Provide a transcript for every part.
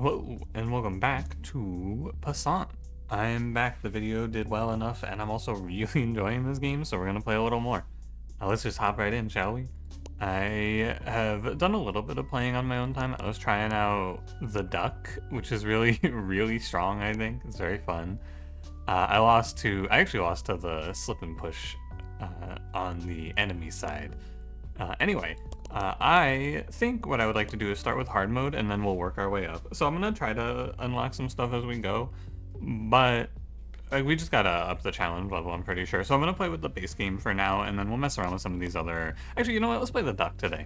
Hello, and welcome back to Passant. I'm back. The video did well enough, and I'm also really enjoying this game, so we're gonna play a little more. Let's just hop right in, shall we? I have done a little bit of playing on my own time. I was trying out the duck, which is really, really strong, I think. It's very fun. I actually lost to the slip and push on the enemy side. I think what I would like to do is start with hard mode and then we'll work our way up. So I'm gonna try to unlock some stuff as we go, but we just gotta up the challenge level, I'm pretty sure. So I'm gonna play with the base game for now, and then we'll mess around with some of these other. Actually, you know what? Let's play the duck today.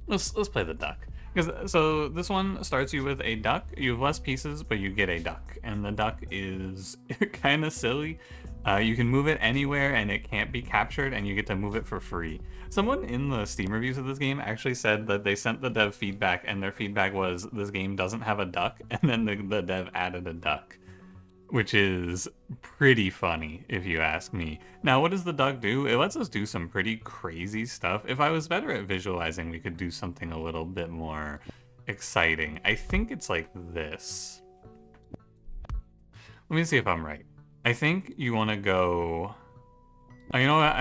Let's play the duck. Because so this one starts you with a duck. You have less pieces, but you get a duck, and the duck is kind of silly. You can move it anywhere, and it can't be captured, and you get to move it for free. Someone in the Steam reviews of this game actually said that they sent the dev feedback, and their feedback was this game doesn't have a duck, and then the dev added a duck, which is pretty funny if you ask me. Now, what does the duck do? It lets us do some pretty crazy stuff. If I was better at visualizing, we could do something a little bit more exciting. I think it's like this. Let me see if I'm right. I think you want to go... Oh, you know what?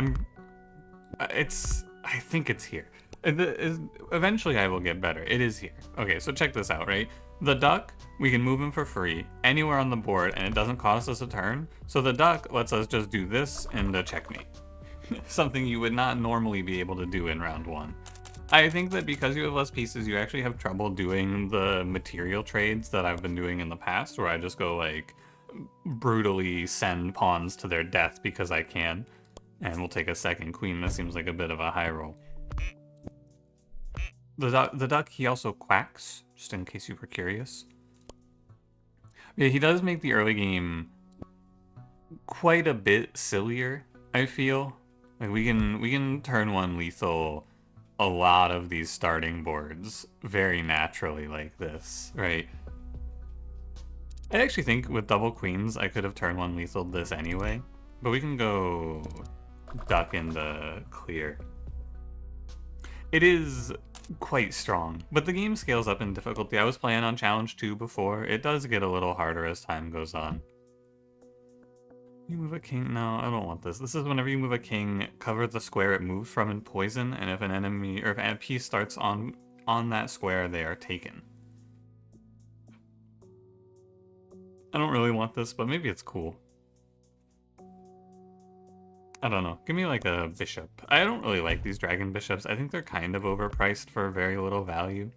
I think it's here. Eventually I will get better. It is here. Okay, so check this out, right? The duck, we can move him for free anywhere on the board, and it doesn't cost us a turn. So the duck lets us just do this and a checkmate. Something you would not normally be able to do in round one. I think that because you have less pieces, you actually have trouble doing the material trades that I've been doing in the past, where I just go like brutally send pawns to their death because I can. And we'll take a second queen. That seems like a bit of a high roll. The duck, he also quacks, just in case you were curious. Yeah, he does make the early game quite a bit sillier, I feel. Like we can turn one lethal a lot of these starting boards very naturally like this, right? I actually think with double queens I could have turned one lethal this anyway, but we can go duck into clear. It is quite strong, but the game scales up in difficulty. I was playing on challenge 2 before. It does get a little harder as time goes on. You move a king? No, I don't want this. This is whenever you move a king, cover the square it moves from in poison, and if an enemy or if a piece starts on that square, they are taken. I don't really want this, but maybe it's cool. I don't know. Give me like a bishop. I don't really like these dragon bishops. I think they're kind of overpriced for very little value.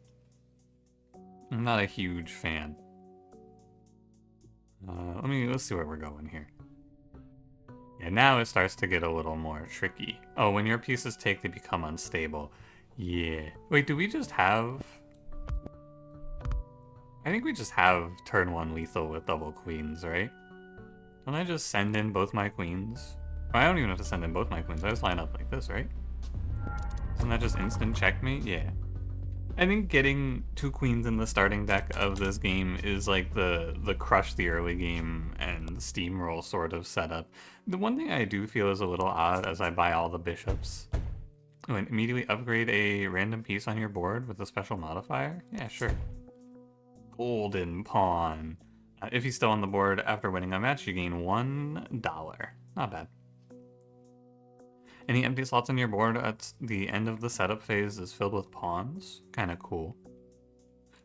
I'm not a huge fan. Let's see where we're going here. Yeah, now it starts to get a little more tricky. Oh, when your pieces take, they become unstable. Yeah. Wait, do we just have... I think we just have turn 1 lethal with double queens, right? Don't I just send in both my queens? I don't even have to send in both my queens. I just line up like this, right? Isn't that just instant checkmate? Yeah. I think getting 2 queens in the starting deck of this game is like the crush the early game and steamroll sort of setup. The one thing I do feel is a little odd as I buy all the bishops. Oh, and immediately upgrade a random piece on your board with a special modifier? Yeah, sure. Golden pawn. If he's still on the board after winning a match, you gain $1. Not bad. Any empty slots on your board at the end of the setup phase is filled with pawns. Kind of cool.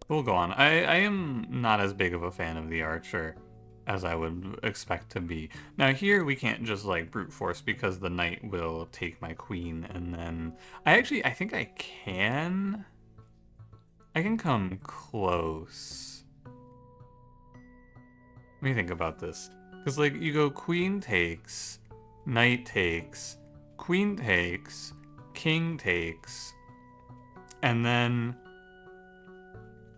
We'll go on. I am not as big of a fan of the archer as I would expect to be. Now here we can't just like brute force because the knight will take my queen, and then I think I can come close. Let me think about this. Because like you go queen takes, knight takes, queen takes, king takes, and then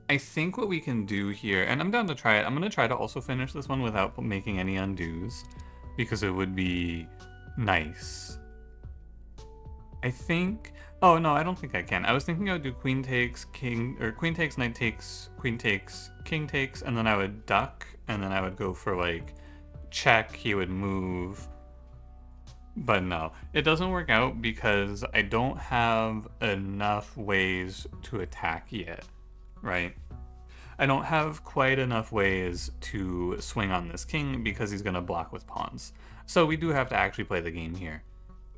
I think what we can do here, and I'm down to try it, I'm going to try to also finish this one without making any undos, because it would be nice. I think... Oh, no, I don't think I can. I was thinking I would do queen takes, king, or queen takes, knight takes, queen takes, king takes, and then I would duck, and then I would go for, like, check, he would move. But no, it doesn't work out because I don't have enough ways to attack yet, right? I don't have quite enough ways to swing on this king because he's going to block with pawns. So we do have to actually play the game here.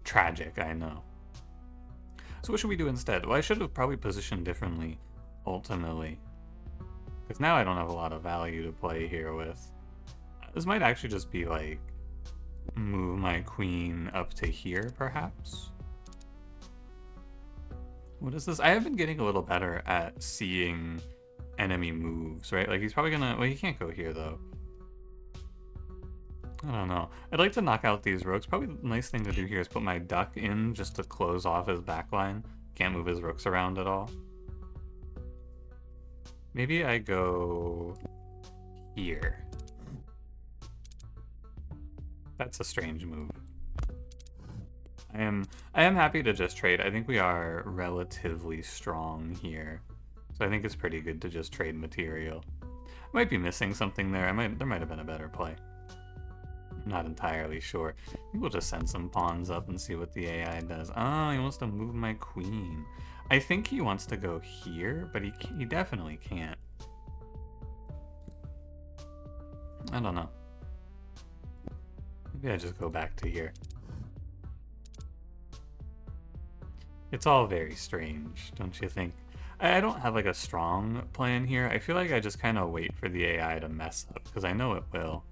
Tragic, I know. So what should we do instead? Well, I should have probably positioned differently, ultimately. Because now I don't have a lot of value to play here with. This might actually just be like, move my queen up to here, perhaps? What is this? I have been getting a little better at seeing enemy moves, right? Like he's probably gonna, well, he can't go here though. I don't know. I'd like to knock out these rooks. Probably the nice thing to do here is put my duck in just to close off his backline. Can't move his rooks around at all. Maybe I go here. That's a strange move. I am happy to just trade. I think we are relatively strong here. So I think it's pretty good to just trade material. I might be missing something there. There might have been a better play. I'm not entirely sure. I think we'll just send some pawns up and see what the AI does. Oh, he wants to move my queen. I think he wants to go here, but he definitely can't. I don't know. Maybe I just go back to here. It's all very strange, don't you think? I don't have like a strong plan here. I feel like I just kind of wait for the AI to mess up, because I know it will.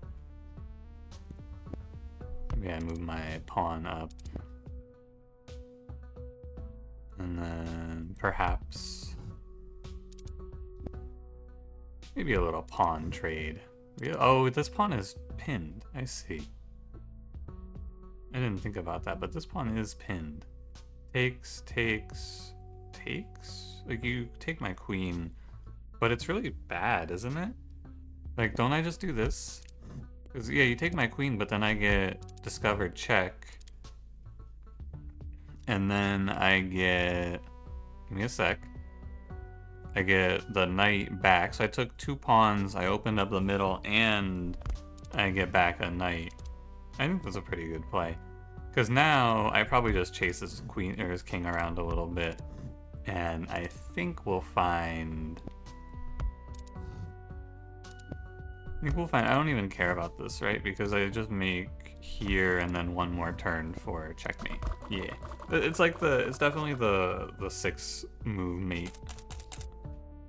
Maybe I move my pawn up. And then perhaps maybe a little pawn trade. Oh, this pawn is pinned. I see. I didn't think about that, but this pawn is pinned. Takes. Like, you take my queen, but it's really bad, isn't it? Like, don't I just do this? Because, yeah, you take my queen, but then I get discovered check. And then I get... Give me a sec. I get the knight back. So I took 2 pawns, I opened up the middle, and I get back a knight. I think that's a pretty good play. Because now I probably just chase his queen or his king around a little bit. And I think we'll find... I don't even care about this, right? Because I just make here and then 1 more turn for checkmate. Yeah. It's like it's definitely the 6 move mate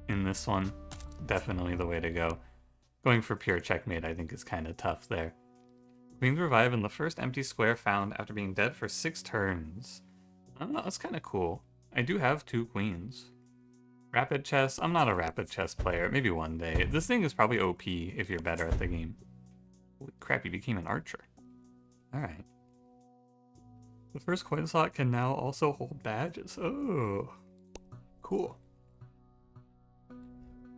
in this one. Definitely the way to go. Going for pure checkmate I think is kind of tough there. Queens revive in the first empty square found after being dead for 6 turns. I don't know, that's kind of cool. I do have 2 queens. Rapid chess? I'm not a rapid chess player. Maybe one day. This thing is probably OP if you're better at the game. Holy crap, you became an archer. Alright. The first coin slot can now also hold badges. Oh, cool.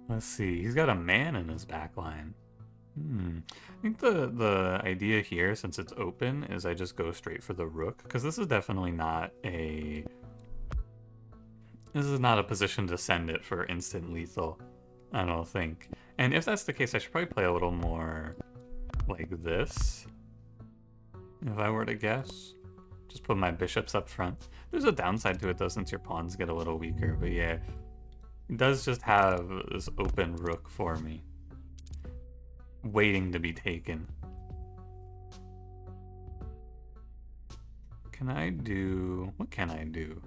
Let's see. He's got a man in his backline. I think the idea here, since it's open, is I just go straight for the rook, because this is definitely not a... This is not a position to send it for instant lethal, I don't think. And if that's the case, I should probably play a little more like this, if I were to guess. Just put my bishops up front. There's a downside to it though, since your pawns get a little weaker, but yeah. It does just have this open rook for me, waiting to be taken. Can I do... What can I do?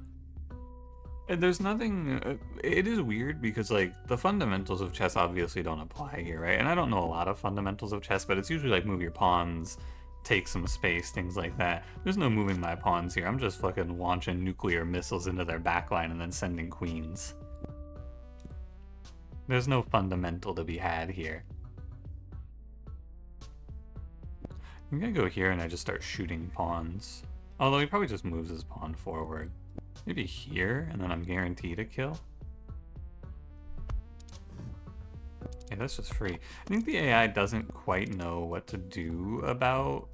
And there's nothing... it is weird because, like, the fundamentals of chess obviously don't apply here, right? And I don't know a lot of fundamentals of chess, but it's usually like move your pawns, take some space, things like that. There's no moving my pawns here. I'm just fucking launching nuclear missiles into their backline and then sending queens. There's no fundamental to be had here. I think I go here and I just start shooting pawns. Although he probably just moves his pawn forward. Maybe here, and then I'm guaranteed a kill. Yeah, that's just free. I think the AI doesn't quite know what to do about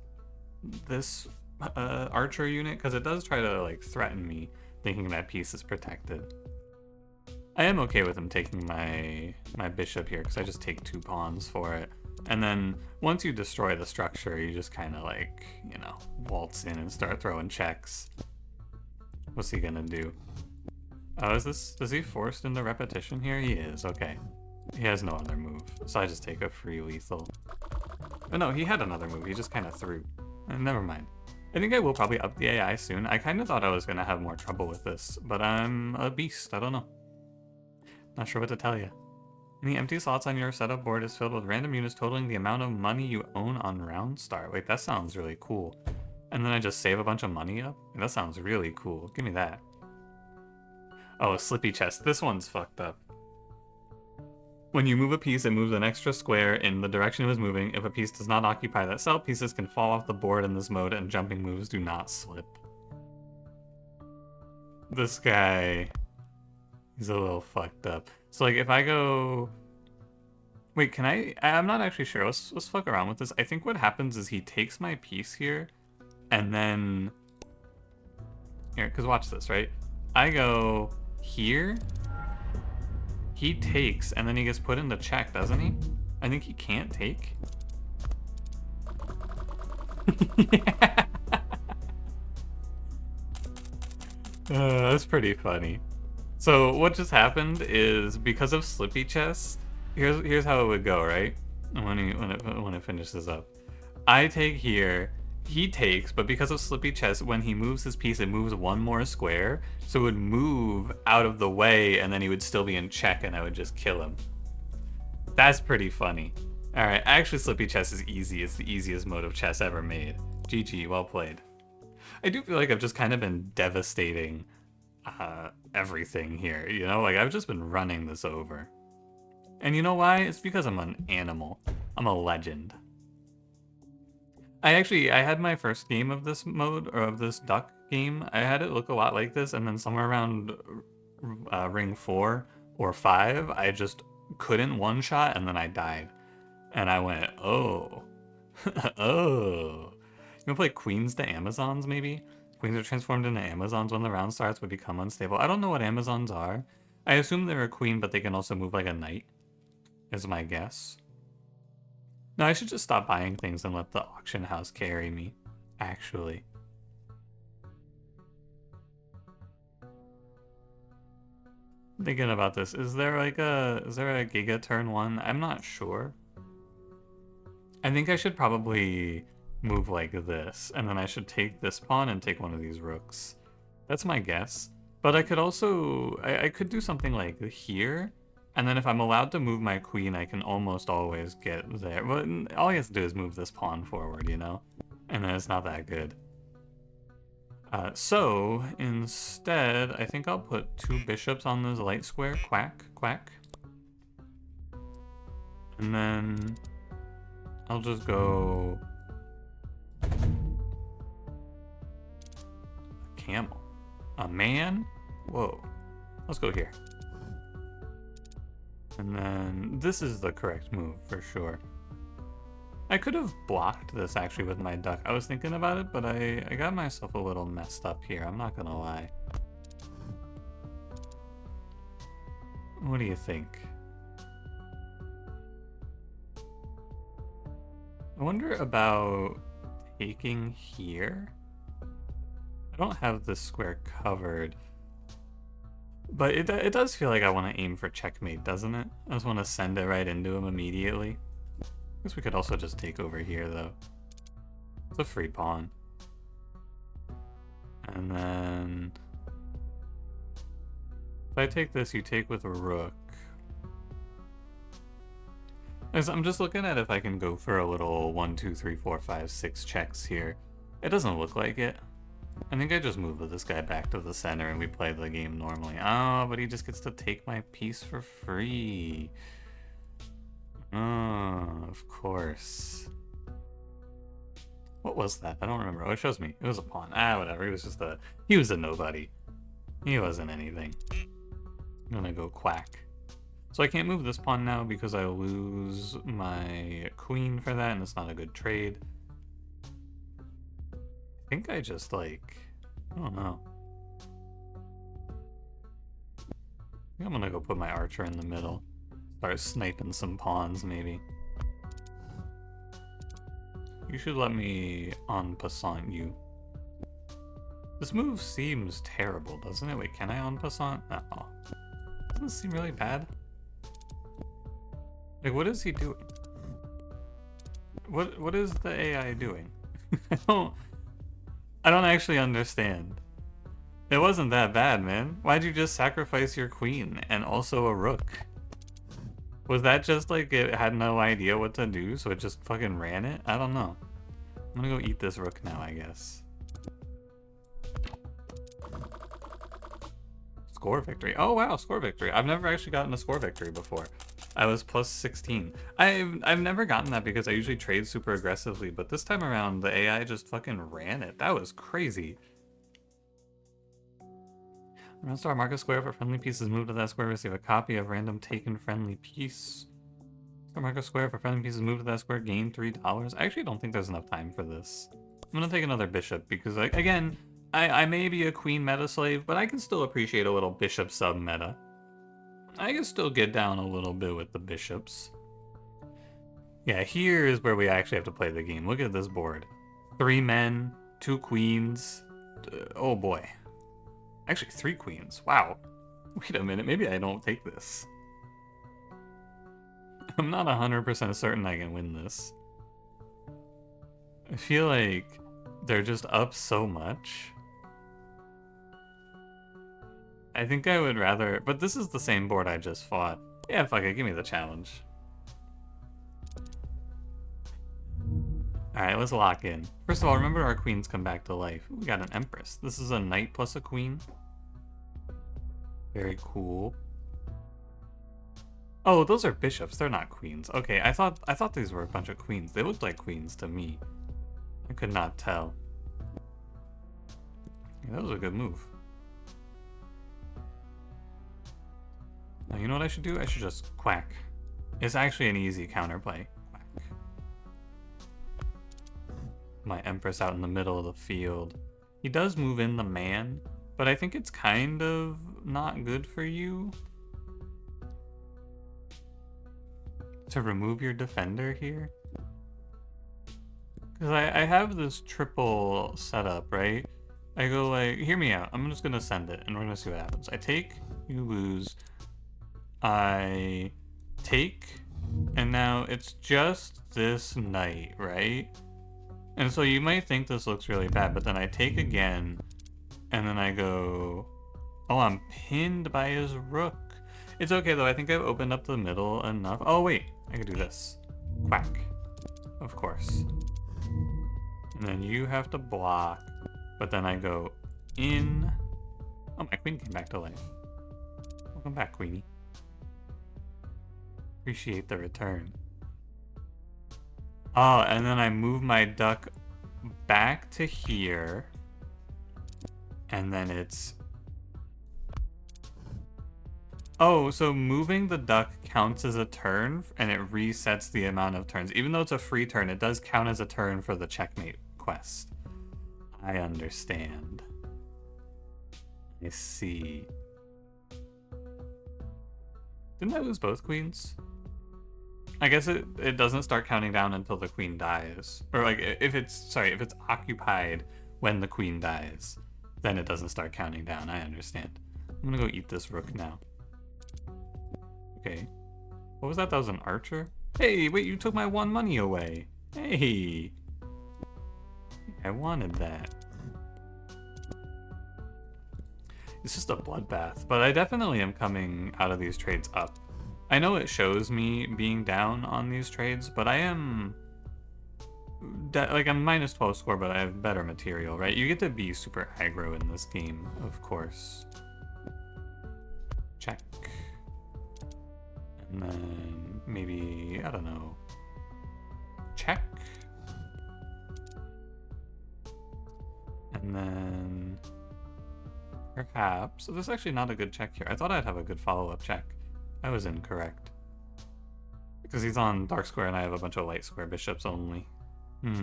this archer unit, because it does try to like threaten me, thinking that piece is protected. I am okay with him taking my bishop here, because I just take 2 pawns for it. And then once you destroy the structure, you just kind of like, you know, waltz in and start throwing checks. What's he gonna do? Oh, is he forced into repetition here? He is, okay. He has no other move, so I just take a free lethal. Oh no, he had another move, he just kind of threw. Never mind. I think I will probably up the AI soon. I kind of thought I was going to have more trouble with this, but I'm a beast. I don't know. Not sure what to tell you. Any empty slots on your setup board is filled with random units totaling the amount of money you own on round start. Wait, that sounds really cool. And then I just save a bunch of money up? That sounds really cool. Give me that. Oh, a Slippy chest. This one's fucked up. When you move a piece, it moves an extra square in the direction it was moving. If a piece does not occupy that cell, pieces can fall off the board in this mode, and jumping moves do not slip. This guy... he's a little fucked up. So, like, if I go... wait, can I... I'm not actually sure. Let's fuck around with this. I think what happens is he takes my piece here, and then... here, because watch this, right? I go here... he takes, and then he gets put into check, doesn't he? I think he can't take. Yeah. That's pretty funny. So what just happened is, because of Slippy chests, here's how it would go, right? When it finishes up, I take here. He takes, but because of Slippy chest, when he moves his piece, it moves one more square, so it would move out of the way, and then he would still be in check, and I would just kill him. That's pretty funny. Alright, actually Slippy chess is easy. It's the easiest mode of chess ever made. GG, well played. I do feel like I've just kind of been devastating everything here, you know? Like, I've just been running this over. And you know why? It's because I'm an animal. I'm a legend. I had my first game of this mode, or of this duck game. I had it look a lot like this, and then somewhere around ring 4 or 5, I just couldn't one-shot, and then I died. And I went, oh. Oh. You wanna play Queens to Amazons, maybe? Queens are transformed into Amazons when the round starts but become unstable. I don't know what Amazons are. I assume they're a queen, but they can also move like a knight, is my guess. No, I should just stop buying things and let the auction house carry me, actually. Thinking about this, is there a Giga turn 1? I'm not sure. I think I should probably move like this, and then I should take this pawn and take one of these rooks. That's my guess. But I could also, I could do something like here, and then if I'm allowed to move my queen, I can almost always get there. But all he has to do is move this pawn forward, you know? And then it's not that good. So, instead, I think I'll put 2 bishops on this light square. Quack, quack. And then I'll just go... a camel. A man? Whoa. Let's go here. And then this is the correct move for sure. I could have blocked this actually with my duck. I was thinking about it, but I got myself a little messed up here. I'm not gonna lie. What do you think? I wonder about taking here. I don't have this square covered. But it does feel like I want to aim for checkmate, doesn't it? I just want to send it right into him immediately. I guess we could also just take over here, though. It's a free pawn. And then... if I take this, you take with a rook. I'm just looking at if I can go for a little 1, 2, 3, 4, 5, 6 checks here. It doesn't look like it. I think I just move this guy back to the center and we play the game normally. Oh, but he just gets to take my piece for free. Oh, of course. What was that? I don't remember. Oh, it shows me. It was a pawn. Ah, whatever. He was a nobody. He wasn't anything. I'm gonna go quack. So I can't move this pawn now because I lose my queen for that and it's not a good trade. I think I just like, I don't know. I think I'm gonna go put my archer in the middle. Start sniping some pawns, maybe. You should let me en passant you. This move seems terrible, doesn't it? Wait, can I en passant? No. Doesn't it seem really bad? Like, what is he doing? What is the AI doing? I don't I don't actually understand. It wasn't that bad, man. Why'd you just sacrifice your queen and also a rook? Was that just like it had no idea what to do, so it just fucking ran it? I don't know. I'm gonna go eat this rook now, I guess. Score victory. Oh wow, score victory. I've never actually gotten a score victory before. I was plus 16. I've never gotten that because I usually trade super aggressively, but this time around the AI just fucking ran it. That was crazy. Run star, mark a square for friendly pieces. Move to that square, receive a copy of random taken friendly piece. Star, mark a square for friendly pieces. Move to that square, gain $3. I actually don't think there's enough time for this. I'm gonna take another bishop because, like, again, I may be a queen meta slave, but I can still appreciate a little bishop sub meta. I can still get down a little bit with the bishops. Yeah, here is where we actually have to play the game. Look at this board. 3 men, 2 queens. Oh boy. Actually, 3 queens. Wow. Wait a minute, maybe I don't take this. I'm not 100% certain I can win this. I feel like they're just up so much. I think I would rather... But this is the same board I just fought. Yeah, fuck it, give me the challenge. Alright, let's lock in. First of all, remember our queens come back to life. We got an empress. This is a knight plus a queen. Very cool. Oh, those are bishops. They're not queens. Okay, I thought these were a bunch of queens. They looked like queens to me. I could not tell. Yeah, that was a good move. Now, you know what I should do? I should just quack. It's actually an easy counterplay. Quack. My empress out in the middle of the field. He does move in the man, but I think it's kind of not good for you to remove your defender here. Because I have this triple setup, right? I go like, hear me out. I'm just going to send it, and we're going to see what happens. I take, you lose. I take, and now it's just this knight, right? And so you might think this looks really bad, but then I take again, and then I go, oh, I'm pinned by his rook. It's okay though, I think I've opened up the middle enough. Oh wait, I could do this. Quack. Of course. And then you have to block, but then I go in. Oh, my queen came back to life. Welcome back, queenie. Appreciate the return. Oh, and then I move my duck back to here. And then it's... Oh, so moving the duck counts as a turn, and it resets the amount of turns. Even though it's a free turn, it does count as a turn for the checkmate quest. I understand. I see. Didn't I lose both queens? I guess it doesn't start counting down until the queen dies. Or like, if it's occupied when the queen dies, then it doesn't start counting down. I understand. I'm gonna go eat this rook now. Okay. What was that? That was an archer? Hey, wait, you took my 1 money away. Hey. I wanted that. It's just a bloodbath, but I definitely am coming out of these trades up. I know it shows me being down on these trades, but I am... like, I'm minus 12 score, but I have better material, right? You get to be super aggro in this game, of course. Check. And then maybe, I don't know, check. And then perhaps, so this is actually not a good check here. I thought I'd have a good follow-up check. I was incorrect. Because he's on dark square and I have a bunch of light square bishops only. I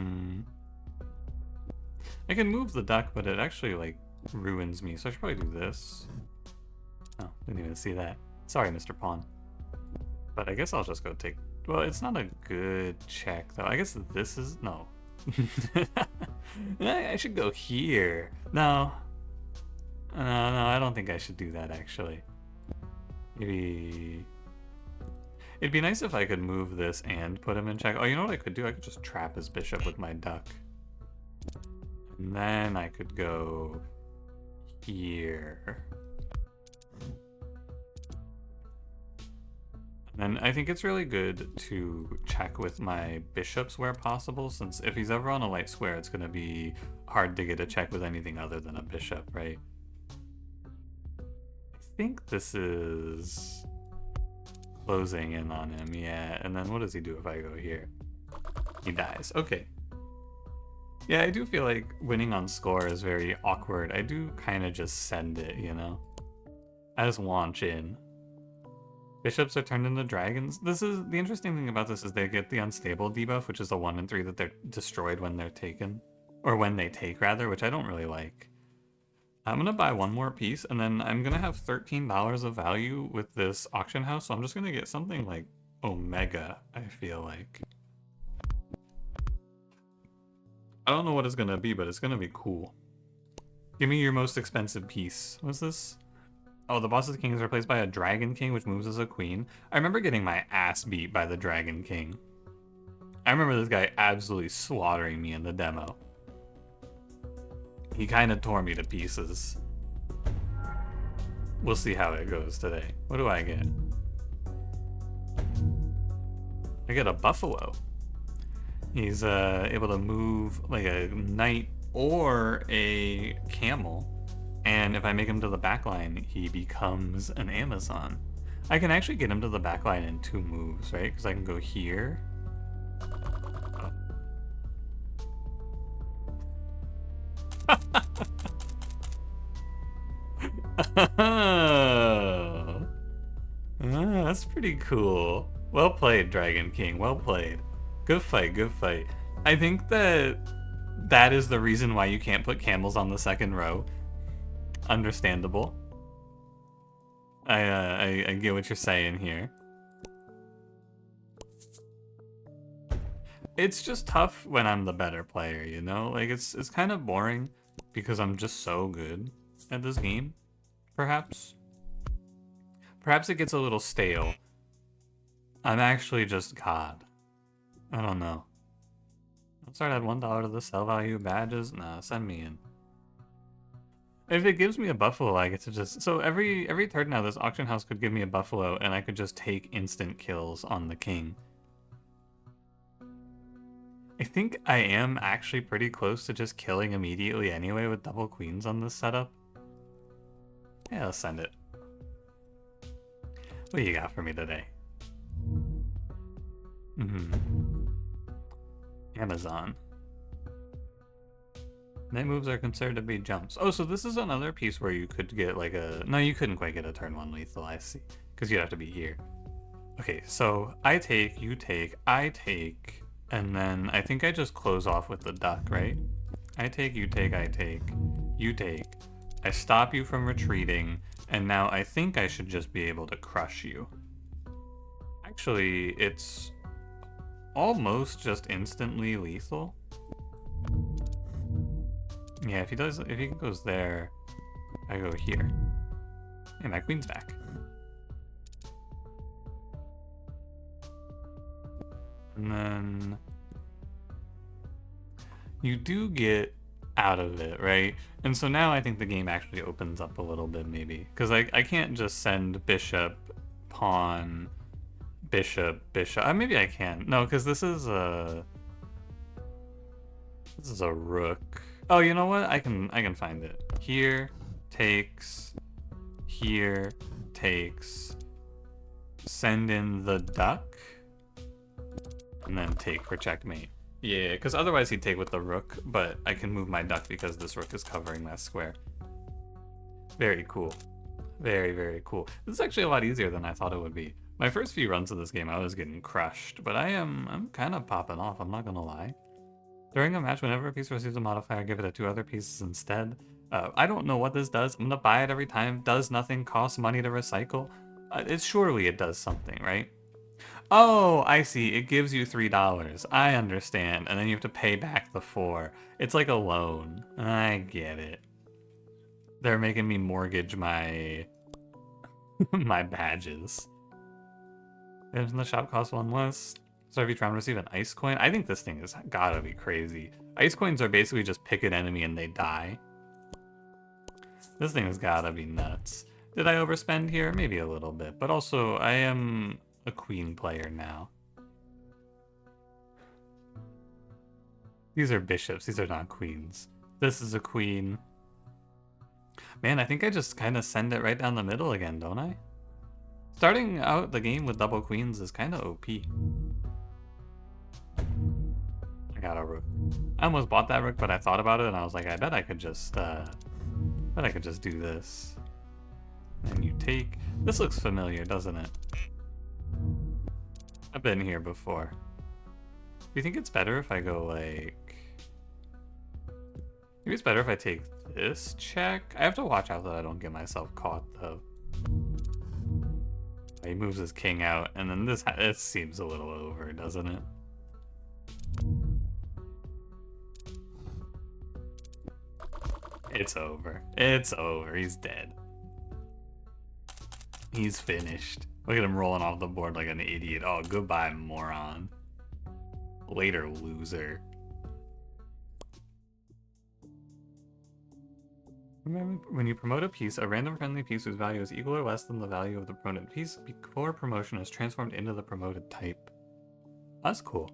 can move the duck, but it actually, like, ruins me, so I should probably do this. Oh, didn't even see that. Sorry, Mr. Pawn. But I guess I'll just go take... Well, it's not a good check, though. I guess this is... No. I should go here. No. No, I don't think I should do that, actually. Maybe... It'd be nice if I could move this and put him in check. Oh, you know what I could do? I could just trap his bishop with my duck. And then I could go here. And I think it's really good to check with my bishops where possible, since if he's ever on a light square, it's going to be hard to get a check with anything other than a bishop, right? I think this is closing in on him, yeah. And then what does he do if I go here? He dies. Okay. Yeah, I do feel like winning on score is very awkward. I do kind of just send it, you know? I just launch in. Bishops are turned into dragons. This is the interesting thing about this is they get the unstable debuff, which is a 1 and 3 that they're destroyed when they're taken. Or when they take, rather, which I don't really like. I'm gonna buy one more piece, and then I'm gonna have $13 of value with this auction house, so I'm just gonna get something like Omega, I feel like. I don't know what it's gonna be, but it's gonna be cool. Give me your most expensive piece. What's this? Oh, the boss's king is replaced by a dragon king, which moves as a queen. I remember getting my ass beat by the dragon king. I remember this guy absolutely slaughtering me in the demo. He kind of tore me to pieces. We'll see how it goes today. What do I get? I get a buffalo. He's able to move like a knight or a camel. And if I make him to the backline, he becomes an Amazon. I can actually get him to the backline in 2 moves, right? Because I can go here. That's pretty cool. Well played, Dragon King. Well played. Good fight, good fight. I think that is the reason why you can't put camels on the second row. Understandable. I get what you're saying here. It's just tough when I'm the better player, you know? Like, it's kind of boring because I'm just so good at this game, perhaps. Perhaps it gets a little stale. I'm actually just God. I don't know. Let's start at $1 to the sell value badges. Nah, send me in. If it gives me a buffalo, I get to just... So every turn now, this auction house could give me a buffalo, and I could just take instant kills on the king. I think I am actually pretty close to just killing immediately anyway with double queens on this setup. Yeah, let's send it. What do you got for me today? Amazon. Night moves are considered to be jumps. Oh, so this is another piece where you could get like a... No, you couldn't quite get a turn 1 lethal, I see. Because you'd have to be here. Okay, so I take, you take, I take, and then I think I just close off with the duck, right? I take, you take, I take, you take. I stop you from retreating, and now I think I should just be able to crush you. Actually, it's almost just instantly lethal. Yeah, if he goes there, I go here. And my queen's back. And then you do get out of it, right? And so now I think the game actually opens up a little bit, maybe. Because I can't just send bishop, pawn, bishop, bishop. Maybe I can. No, because this is a rook. Oh, you know what? I can find it. Here, takes, here, takes, send in the duck, and then take for checkmate. Yeah, because otherwise he'd take with the rook, but I can move my duck because this rook is covering that square. Very cool. Very, very cool. This is actually a lot easier than I thought it would be. My first few runs of this game, I was getting crushed, but I'm kind of popping off, I'm not gonna lie. During a match, whenever a piece receives a modifier, give it to 2 other pieces instead. I don't know what this does. I'm gonna buy it every time. Does nothing, costs money to recycle. Surely it does something, right? Oh, I see. It gives you $3. I understand. And then you have to pay back the 4. It's like a loan. I get it. They're making me mortgage my my badges. Items in the shop cost 1 less. So if you try and receive an ice coin, I think this thing has gotta be crazy. Ice coins are basically just pick an enemy and they die. This thing has gotta be nuts. Did I overspend here? Maybe a little bit, but also I am a queen player now. These are bishops, these are not queens. This is a queen. Man, I think I just kind of send it right down the middle again, don't I? Starting out the game with double queens is kind of OP. I got a rook. I almost bought that rook, but I thought about it and I was like, I bet I could just do this. And you take. This looks familiar, doesn't it? I've been here before. Do you think it's better if I go like? Maybe it's better if I take this check. I have to watch out that I don't get myself caught though. He moves his king out, and then this. It seems a little over, doesn't it? It's over. It's over. He's dead. He's finished. Look at him rolling off the board like an idiot. Oh, goodbye, moron. Later, loser. Remember, when you promote a piece, a random friendly piece whose value is equal or less than the value of the promoted piece before promotion is transformed into the promoted type. That's cool.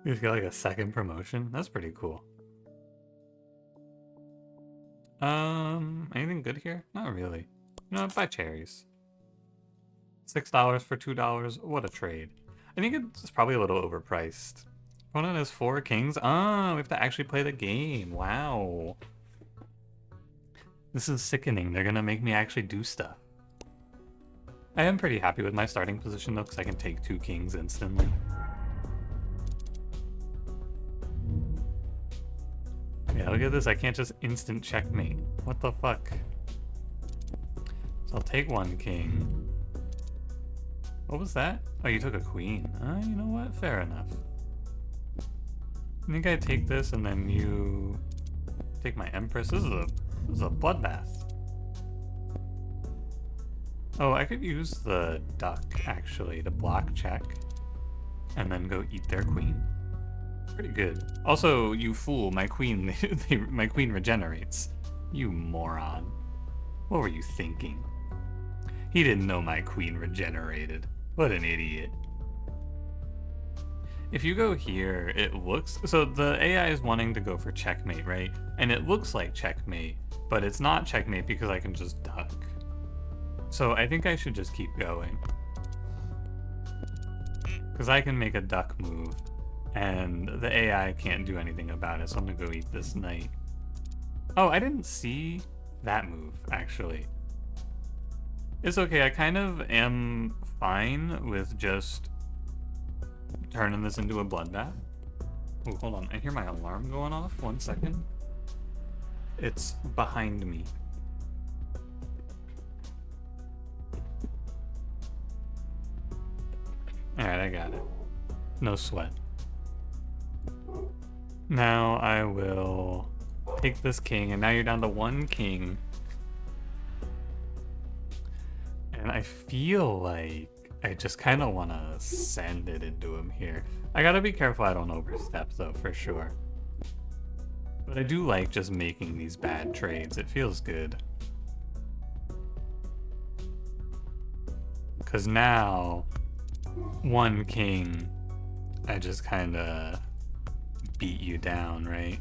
You just got like a second promotion? That's pretty cool. Anything good here? Not really. You know what? Buy cherries. $6 for $2. What a trade. I think it's probably a little overpriced. Opponent has 4 kings. Oh, we have to actually play the game. Wow. This is sickening. They're gonna make me actually do stuff. I am pretty happy with my starting position though, because I can take 2 kings instantly. Yeah, look at this. I can't just instant checkmate. What the fuck? So I'll take 1 king. What was that? Oh, you took a queen. You know what? Fair enough. I think I take this and then you take my empress. This is a bloodbath. Oh, I could use the duck actually to block check and then go eat their queen. Pretty good. Also, you fool, my queen my queen regenerates. You moron. What were you thinking? He didn't know my queen regenerated. What an idiot. If you go here, it looks... So the AI is wanting to go for checkmate, right? And it looks like checkmate, but it's not checkmate because I can just duck. So I think I should just keep going. Because I can make a duck move, and the AI can't do anything about it, so I'm gonna go eat this knight. Oh, I didn't see that move, actually. It's okay, I kind of am fine with just turning this into a bloodbath. Oh, hold on, I hear my alarm going off. 1 second. It's behind me. Alright, I got it. No sweat. Now I will take this king, and now you're down to 1 king. And I feel like I just kind of want to send it into him here. I gotta be careful I don't overstep, though, for sure. But I do like just making these bad trades. It feels good. Because now, 1 king, I just kind of beat you down, right?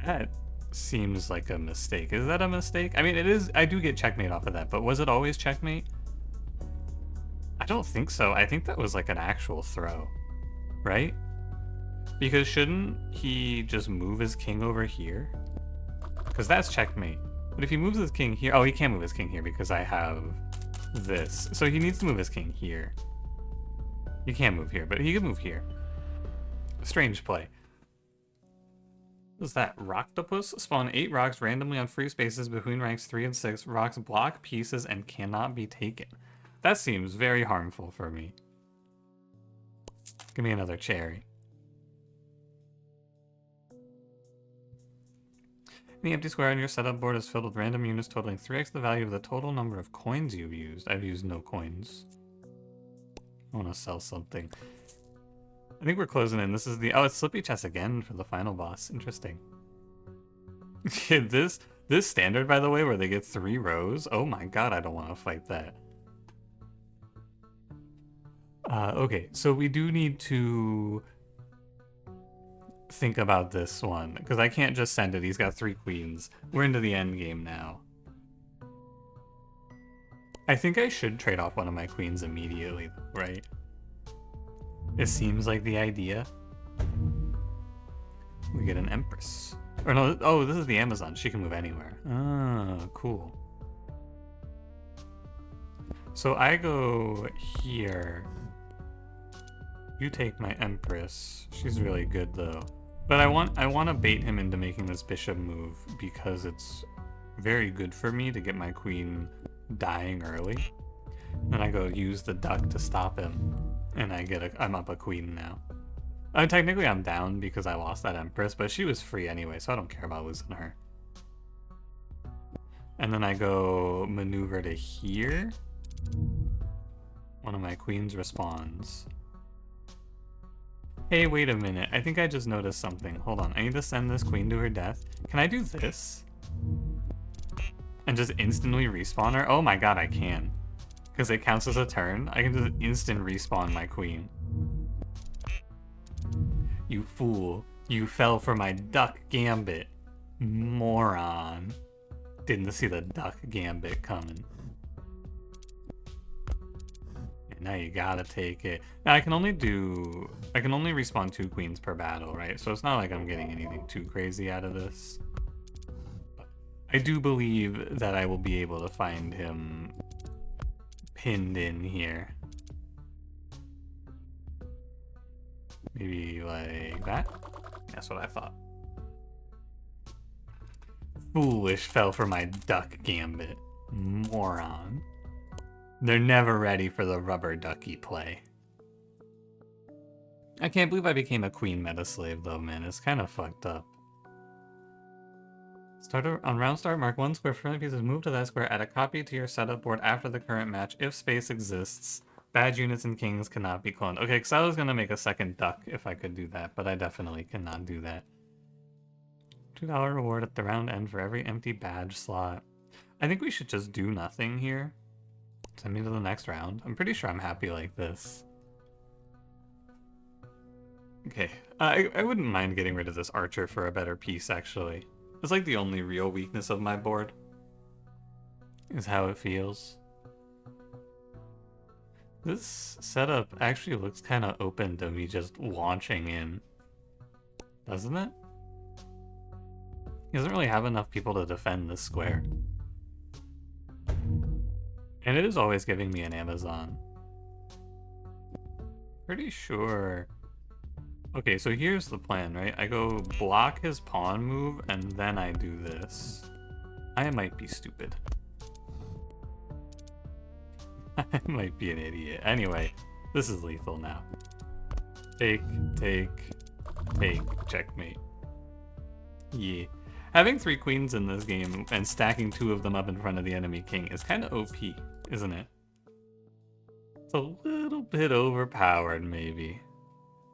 That seems like a mistake. Is that a mistake? I mean, it is. I do get checkmate off of that, but was it always checkmate? I don't think so. I think that was like an actual throw, right? Because shouldn't he just move his king over here? Because that's checkmate. But if he moves his king here... Oh, he can't move his king here because I have this. So he needs to move his king here. He can't move here, but he can move here. Strange play. What is that? Rocktopus? Spawn 8 rocks randomly on free spaces between ranks 3 and 6. Rocks block pieces and cannot be taken. That seems very harmful for me. Give me another cherry. The empty square on your setup board is filled with random units totaling 3x the value of the total number of coins you've used. I've used no coins. I want to sell something. I think we're closing in. This is the... Oh, it's Slippy chess again for the final boss. Interesting. This standard, by the way, where they get 3 rows. Oh my god, I don't want to fight that. Okay, so we do need to think about this one, because I can't just send it. He's got 3 queens. We're into the end game now. I think I should trade off one of my queens immediately, right? It seems like the idea. We get an Empress. Or no, oh, this is the Amazon. She can move anywhere. Ah, cool. So I go here. You take my Empress. She's really good though. But I want to bait him into making this bishop move because it's very good for me to get my queen dying early. Then I go use the duck to stop him, and I'm up a queen now. Technically I'm down because I lost that Empress, but she was free anyway, so I don't care about losing her. And then I go maneuver to here. One of my queens responds. Hey, wait a minute. I think I just noticed something. Hold on. I need to send this queen to her death. Can I do this? And just instantly respawn her? Oh my god, I can. Because it counts as a turn. I can just instant respawn my queen. You fool. You fell for my duck gambit. Moron. Didn't see the duck gambit coming. Now you gotta take it. Now I can only respawn 2 queens per battle, right? So it's not like I'm getting anything too crazy out of this. But I do believe that I will be able to find him pinned in here. Maybe like that? That's what I thought. Foolish fell for my duck gambit. Moron. They're never ready for the rubber ducky play. I can't believe I became a queen meta slave though, man. It's kind of fucked up. On round start, mark 1 square friendly pieces, move to that square, add a copy to your setup board after the current match. If space exists, bad units and kings cannot be cloned. Okay, because I was going to make a second duck if I could do that, but I definitely cannot do that. $2 reward at the round end for every empty badge slot. I think we should just do nothing here. Send me to the next round. I'm pretty sure I'm happy like this. Okay, I wouldn't mind getting rid of this archer for a better piece, actually. It's like the only real weakness of my board. Is how it feels. This setup actually looks kind of open to me just launching in. Doesn't it? He doesn't really have enough people to defend this square. And it is always giving me an Amazon. Pretty sure. Okay, so here's the plan, right? I go block his pawn move, and then I do this. I might be stupid. I might be an idiot. Anyway, this is lethal now. Take, checkmate. Yeah. Having 3 queens in this game and stacking 2 of them up in front of the enemy king is kind of OP, isn't it? It's a little bit overpowered, maybe.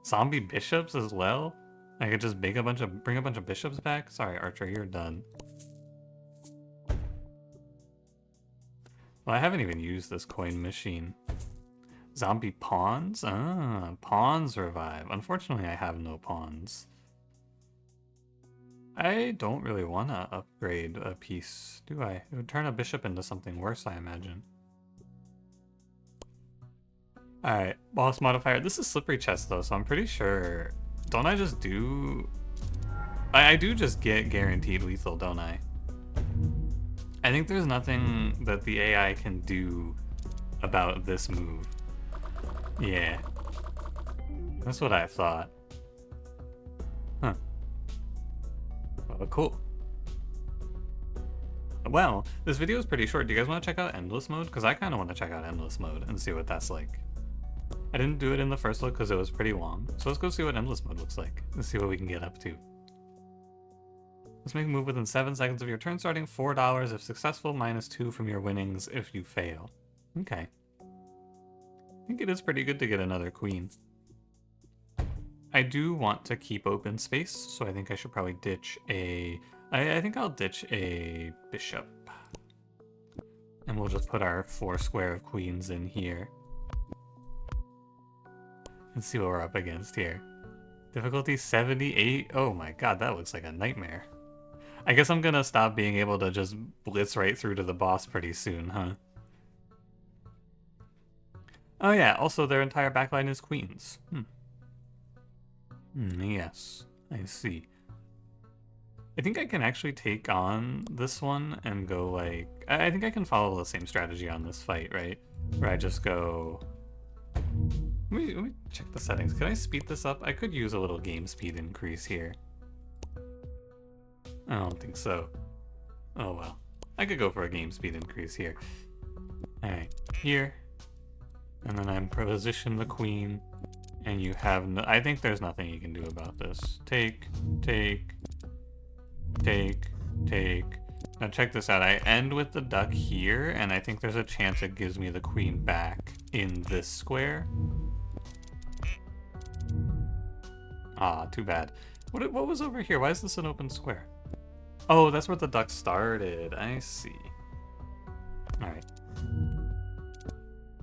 Zombie bishops as well? I could just bring a bunch of bishops back? Sorry, Archer, you're done. Well, I haven't even used this coin machine. Zombie pawns? Ah, pawns revive. Unfortunately, I have no pawns. I don't really want to upgrade a piece, do I? It would turn a bishop into something worse, I imagine. Alright, boss modifier. This is slippery chest though, so I'm pretty sure... Don't I just do... I do just get guaranteed lethal, don't I? I think there's nothing that the AI can do about this move. Yeah. That's what I thought. Huh. Well, cool. Well, this video is pretty short. Do you guys want to check out Endless Mode? Because I kind of want to check out Endless Mode and see what that's like. I didn't do it in the first look because it was pretty long. So let's go see what Endless Mode looks like and see what we can get up to. Let's make a move within 7 seconds of your turn starting. $4 if successful, -2 from your winnings if you fail. Okay. I think it is pretty good to get another queen. I do want to keep open space, so I think I should probably ditch a... I think I'll ditch a bishop. And we'll just put our 4 square of queens in here. And see what we're up against here. Difficulty 78? Oh my god, that looks like a nightmare. I guess I'm gonna stop being able to just blitz right through to the boss pretty soon, huh? Oh yeah, also their entire backline is queens. Yes, I see. I think I can actually take on this one and go like... I think I can follow the same strategy on this fight, right? Where I just go... Let me check the settings. Can I speed this up? I could use a little game speed increase here. I don't think so. Oh well. I could go for a game speed increase here. Alright, here. And then I'm position the queen. And you have no... I think there's nothing you can do about this. Take. Now check this out. I end with the duck here, and I think there's a chance it gives me the queen back in this square. Ah, too bad. What was over here? Why is this an open square? Oh, that's where the duck started. I see. Alright.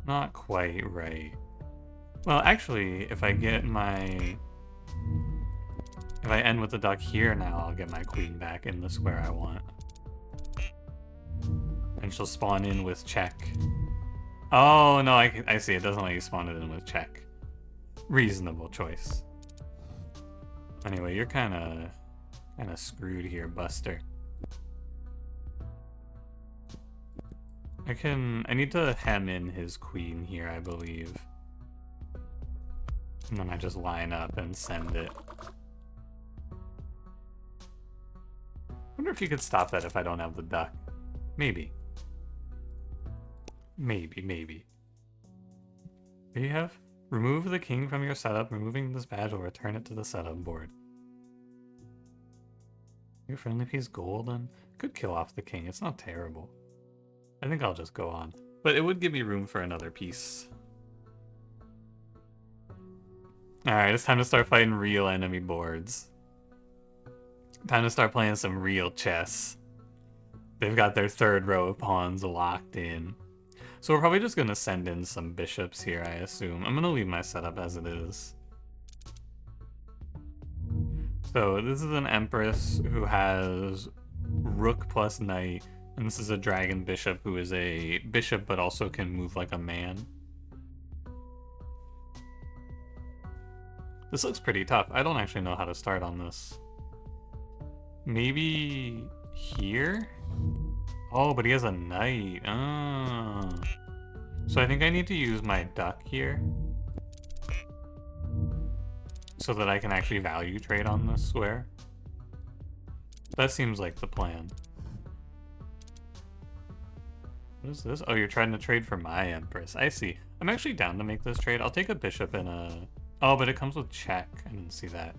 Not quite right. Well, actually, if I get my... If I end with the duck here now, I'll get my queen back in the square I want. And she'll spawn in with check. Oh, no, I see. It doesn't let you spawn it in with check. Reasonable choice. Anyway, you're kind of screwed here, Buster. I need to hem in his queen here, I believe. And then I just line up and send it. Wonder if you could stop that if I don't have the duck. Maybe. Maybe. What do you have? Remove the king from your setup. Removing this badge will return it to the setup board. Your friendly piece golden? Could kill off the king. It's not terrible. I think I'll just go on. But it would give me room for another piece. Alright, it's time to start fighting real enemy boards. Time to start playing some real chess. They've got their third row of pawns locked in. So we're probably just going to send in some bishops here, I assume. I'm going to leave my setup as it is. So this is an empress who has rook plus knight. And this is a dragon bishop who is a bishop but also can move like a man. This looks pretty tough. I don't actually know how to start on this. Maybe here? Oh, but he has a knight. Oh. So I think I need to use my duck here. So that I can actually value trade on this square. That seems like the plan. What is this? Oh, you're trying to trade for my empress. I see. I'm actually down to make this trade. I'll take a bishop and a... Oh, but it comes with check. I didn't see that.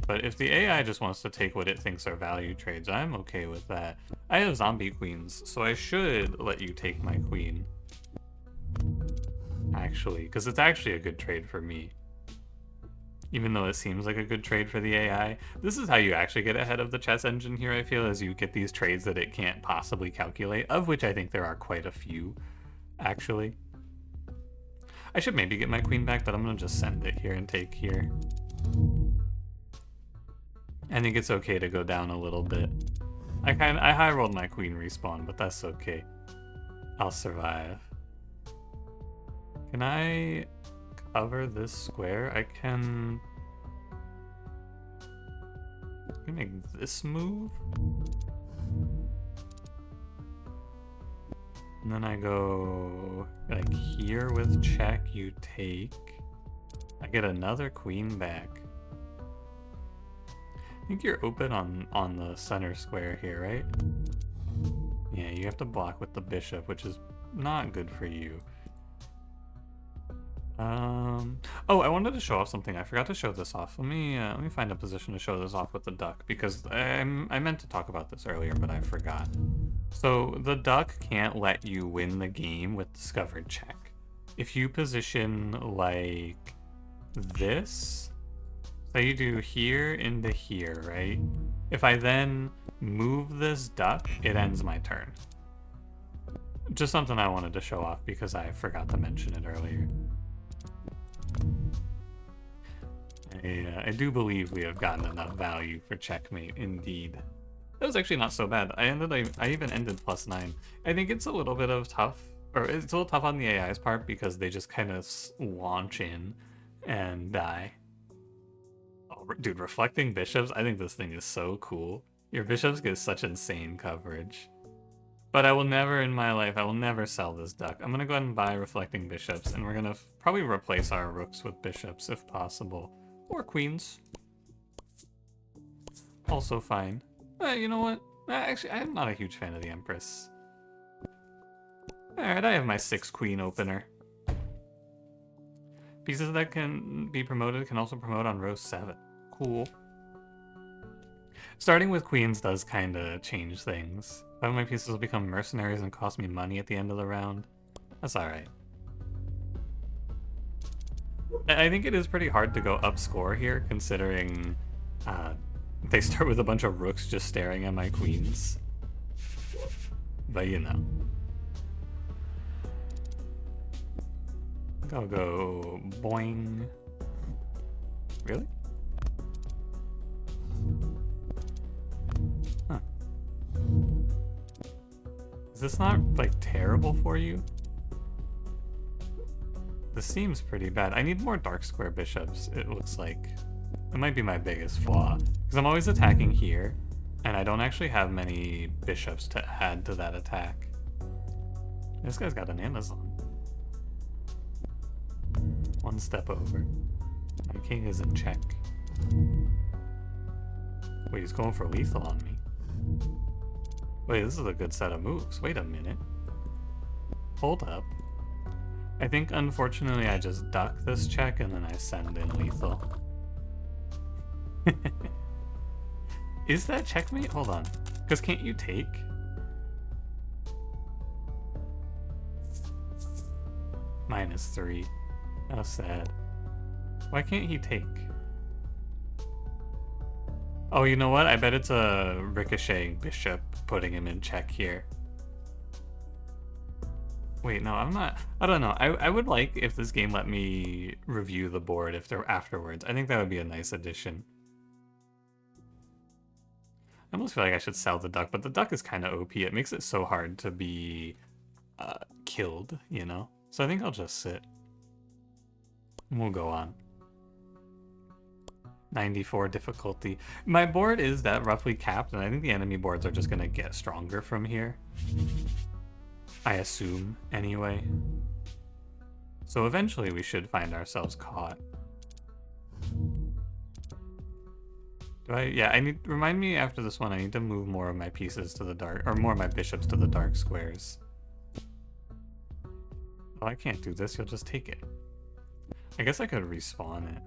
But if the AI just wants to take what it thinks are value trades, I'm okay with that. I have zombie queens, so I should let you take my queen. Actually, because it's actually a good trade for me. Even though it seems like a good trade for the AI. This is how you actually get ahead of the chess engine here, I feel, as you get these trades that it can't possibly calculate, of which I think there are quite a few, actually. I should maybe get my queen back, but I'm going to just send it here and take here. I think it's okay to go down a little bit. I high rolled my queen respawn, but that's okay. I'll survive. Can I cover this square? I can make this move. And then I go like here with check, you take. I get another queen back. I think you're open on the center square here, right? Yeah, you have to block with the bishop, which is not good for you. Oh, I wanted to show off something. I forgot to show this off. Let me find a position to show this off with the duck because I meant to talk about this earlier, but I forgot. So the duck can't let you win the game with discovered check. If you position like this, so you do here into here, right? If I then move this duck, it ends my turn. Just something I wanted to show off because I forgot to mention it earlier. I do believe we have gotten enough value for checkmate, indeed. That was actually not so bad. I even ended +9. I think it's a little bit of tough, or it's a little tough on the AI's part because they just kind of launch in and die. Oh, dude, reflecting bishops, I think this thing is so cool. Your bishops get such insane coverage. But I will never in my life, I will never sell this duck. I'm gonna go ahead and buy reflecting bishops, and we're gonna probably replace our rooks with bishops if possible. Or queens. Also fine. You know what? Actually, I'm not a huge fan of the Empress. Alright, I have my 6 queen opener. Pieces that can be promoted can also promote on row 7. Cool. Starting with queens does kind of change things. 5 of my pieces will become mercenaries and cost me money at the end of the round. That's alright. I think it is pretty hard to go up score here, considering they start with a bunch of rooks just staring at my queens. But you know. I'll go boing. Really? Huh. Is this not, like, terrible for you? This seems pretty bad. I need more dark square bishops, it looks like. It might be my biggest flaw. Because I'm always attacking here, and I don't actually have many bishops to add to that attack. This guy's got an Amazon. One step over. My king is in check. Wait, he's going for lethal on me. Wait, this is a good set of moves. Wait a minute. Hold up. I think, unfortunately, I just duck this check and then I send in lethal. Is that checkmate? Hold on. Because can't you take? -3. How sad. Why can't he take? Oh, you know what? I bet it's a ricocheting bishop putting him in check here. Wait, no, I'm not. I don't know. I would like if this game let me review the board if they're afterwards. I think that would be a nice addition. I almost feel like I should sell the duck, but the duck is kind of OP. It makes it so hard to be killed, you know? So I think I'll just sit. And we'll go on. 94 difficulty. My board is that roughly capped, and I think the enemy boards are just going to get stronger from here. I assume, anyway. So eventually we should find ourselves caught. Yeah, remind me after this one, I need to move more of my pieces to the dark, or more of my bishops to the dark squares. Oh, I can't do this, you'll just take it. I guess I could respawn it.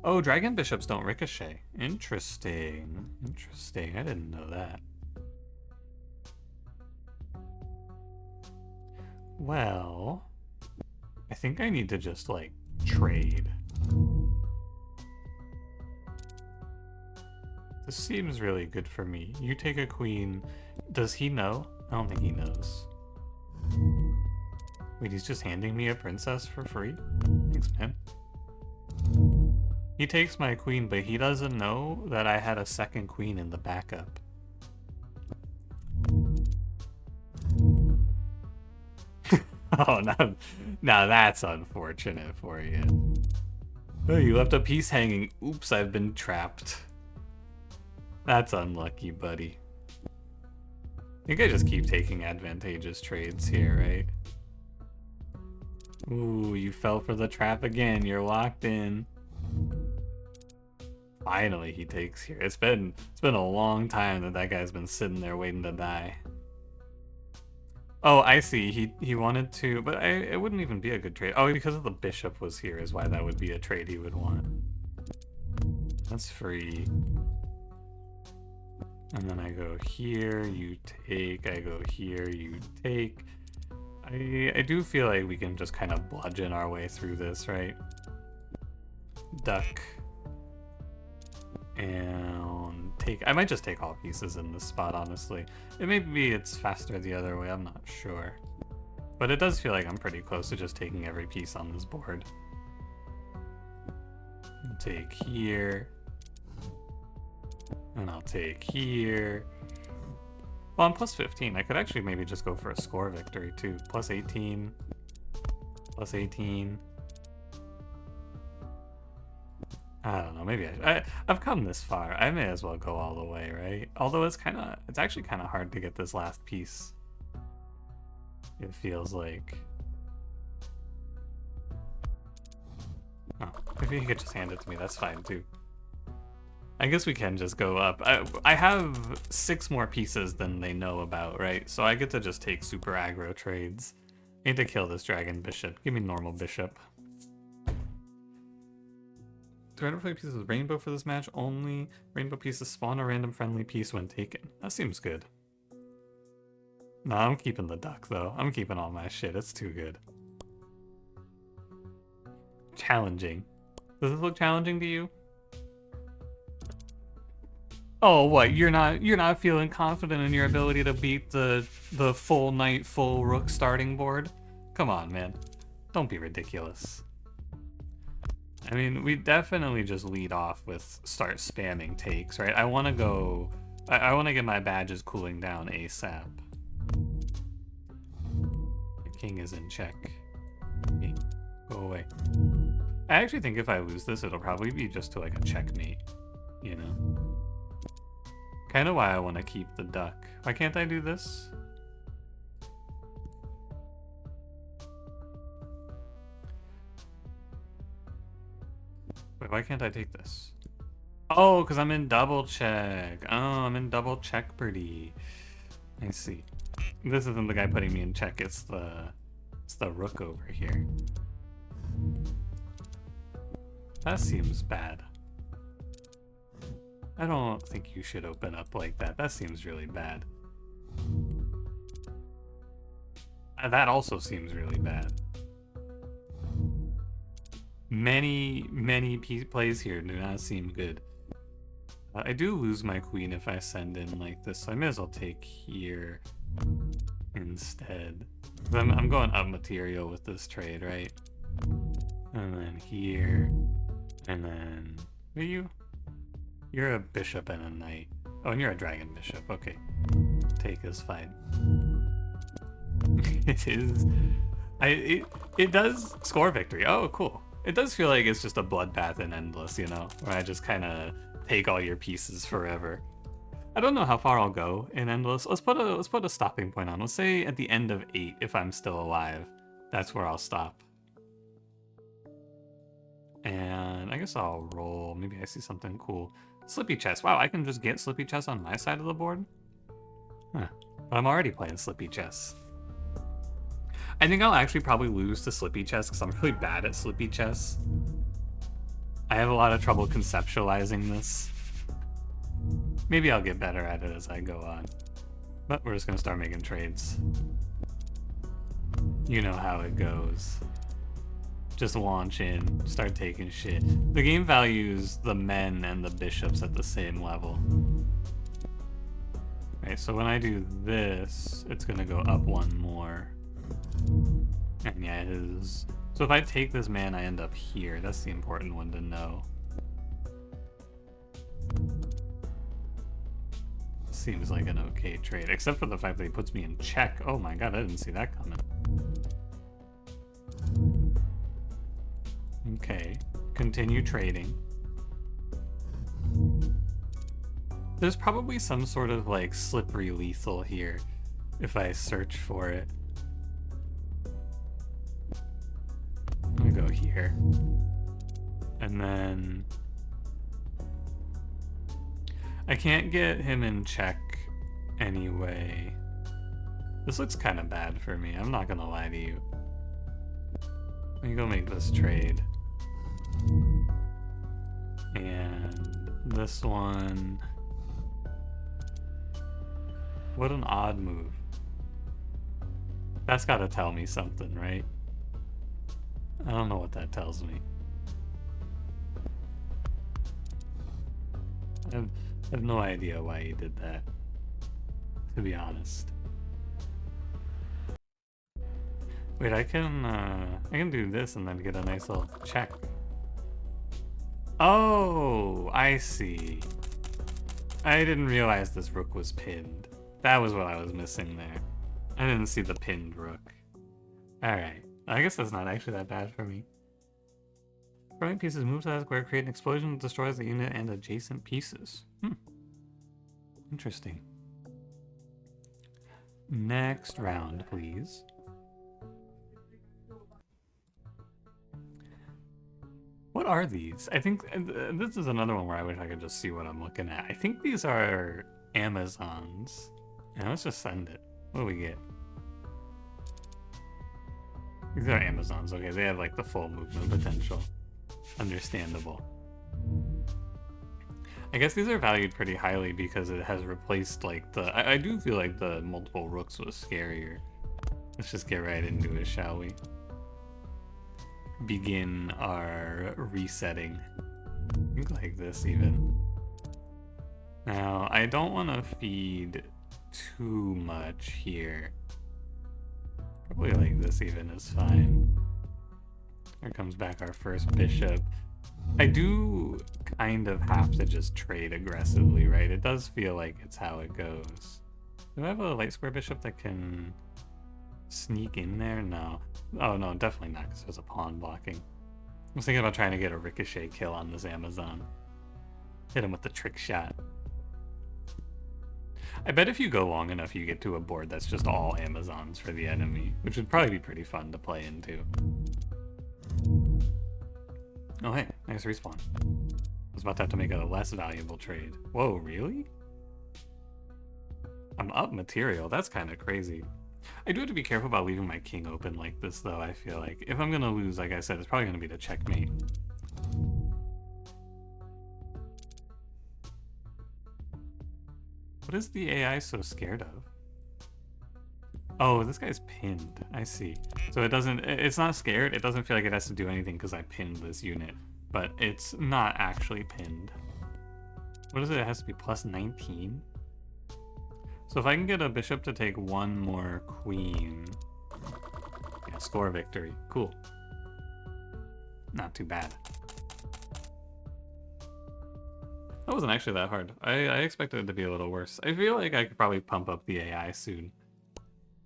Oh, dragon bishops don't ricochet. Interesting. Interesting, I didn't know that. Well, I think I need to just, like, trade. This seems really good for me. You take a queen. Does he know? I don't think he knows. Wait, he's just handing me a princess for free? Thanks, man. He takes my queen, but he doesn't know that I had a second queen in the backup. Oh, now that's unfortunate for you. Oh, you left a piece hanging. Oops, I've been trapped. That's unlucky, buddy. I think I just keep taking advantageous trades here, right? Ooh, you fell for the trap again. You're locked in. Finally, he takes here. It's been a long time that guy's been sitting there waiting to die. Oh, I see. He wanted to, but it wouldn't even be a good trade. Oh, because of the bishop was here is why that would be a trade he would want. That's free. And then I go here, you take, I go here, you take. I do feel like we can just kind of bludgeon our way through this, right? Duck. And take. I might just take all pieces in this spot, honestly. Maybe it's faster the other way, I'm not sure. But it does feel like I'm pretty close to just taking every piece on this board. Take here. And I'll take here. Well, I'm plus 15. I could actually maybe just go for a score victory too. Plus 18. Plus 18. I don't know. Maybe I've come this far. I may as well go all the way, right? Although it's actually kind of hard to get this last piece. It feels like. Oh, if you could just hand it to me, that's fine too. I guess we can just go up. I have 6 more pieces than they know about, right? So I get to just take super aggro trades. I need to kill this dragon bishop. Give me normal bishop. 240 pieces of rainbow for this match. Only rainbow pieces spawn a random friendly piece when taken. That seems good. No, I'm keeping the duck though. I'm keeping all my shit. It's too good. Challenging. Does this look challenging to you? Oh, what? You're not feeling confident in your ability to beat the full knight, full rook starting board? Come on, man. Don't be ridiculous. I mean, we definitely just lead off with start spamming takes, right? I want to go... I want to get my badges cooling down ASAP. The king is in check. King, go away. I actually think if I lose this, it'll probably be just to like a checkmate, you know? Kind of why I want to keep the duck. Why can't I do this? Wait, why can't I take this? Oh, because I'm in double check. Oh, I'm in double check, birdie. I see. This isn't the guy putting me in check. It's the rook over here. That seems bad. I don't think you should open up like that. That seems really bad. That also seems really bad. Many plays here do not seem good. I do lose my queen if I send in like this, so I may as well take here instead. I'm going up material with this trade, right? And then here, and then... Are you? You're a bishop and a knight. Oh, and you're a dragon bishop. Okay. Take is fine. It is... It does score victory. Oh, cool. It does feel like it's just a bloodbath in Endless, you know? Where I just kind of take all your pieces forever. I don't know how far I'll go in Endless. Let's put a stopping point on. Let's say at the end of 8, if I'm still alive. That's where I'll stop. And I guess I'll roll. Maybe I see something cool. Slippy chess. Wow, I can just get Slippy chess on my side of the board? Huh. But I'm already playing Slippy chess. I think I'll actually probably lose to Slippy chess because I'm really bad at Slippy chess. I have a lot of trouble conceptualizing this. Maybe I'll get better at it as I go on. But we're just gonna start making trades. You know how it goes. Just launch in, start taking shit. The game values the men and the bishops at the same level. Right, so when I do this, it's gonna go up 1 more. And yeah, it is. So if I take this man, I end up here. That's the important one to know. Seems like an okay trade, except for the fact that he puts me in check. Oh my god, I didn't see that coming. Okay, continue trading. There's probably some sort of like slippery lethal here if I search for it. I'm gonna go here. And then I can't get him in check anyway. This looks kind of bad for me, I'm not gonna lie to you. Let me go make this trade. And this one... What an odd move. That's gotta tell me something, right? I don't know what that tells me. I have no idea why he did that, to be honest. Wait, I can do this and then get a nice little check. Oh, I see. I didn't realize this rook was pinned. That was what I was missing there. I didn't see the pinned rook. Alright, I guess that's not actually that bad for me. Throwing pieces move to that square, create an explosion that destroys the unit and adjacent pieces. Interesting. Next round, please. What are these? I think this is another one where I wish I could just see what I'm looking at. I think these are Amazons. Now let's just send it. What do we get? These are Amazons. Okay, they have like the full movement potential. Understandable. I guess these are valued pretty highly because it has replaced like the... I do feel like the multiple rooks was scarier. Let's just get right into it, shall we? Begin our resetting. I think like this even. Now, I don't want to feed too much here. Probably like this even is fine. Here comes back our first bishop. I do kind of have to just trade aggressively, right? It does feel like it's how it goes. Do I have a light square bishop that can sneak in there? No. Oh no, definitely not, because there's a pawn blocking. I was thinking about trying to get a ricochet kill on this Amazon. Hit him with the trick shot. I bet if you go long enough, you get to a board that's just all Amazons for the enemy, which would probably be pretty fun to play into. Oh hey, nice respawn. I was about to have to make a less valuable trade. Whoa, really? I'm up material, that's kind of crazy. I do have to be careful about leaving my king open like this, though, I feel like. If I'm gonna lose, like I said, it's probably gonna be the checkmate. What is the AI so scared of? Oh, this guy's pinned. I see. So it's not scared. It doesn't feel like it has to do anything because I pinned this unit, but it's not actually pinned. What is it? It has to be plus 19? So if I can get a bishop to take one more queen, yeah, score victory. Cool. Not too bad. That wasn't actually that hard. I expected it to be a little worse. I feel like I could probably pump up the AI soon.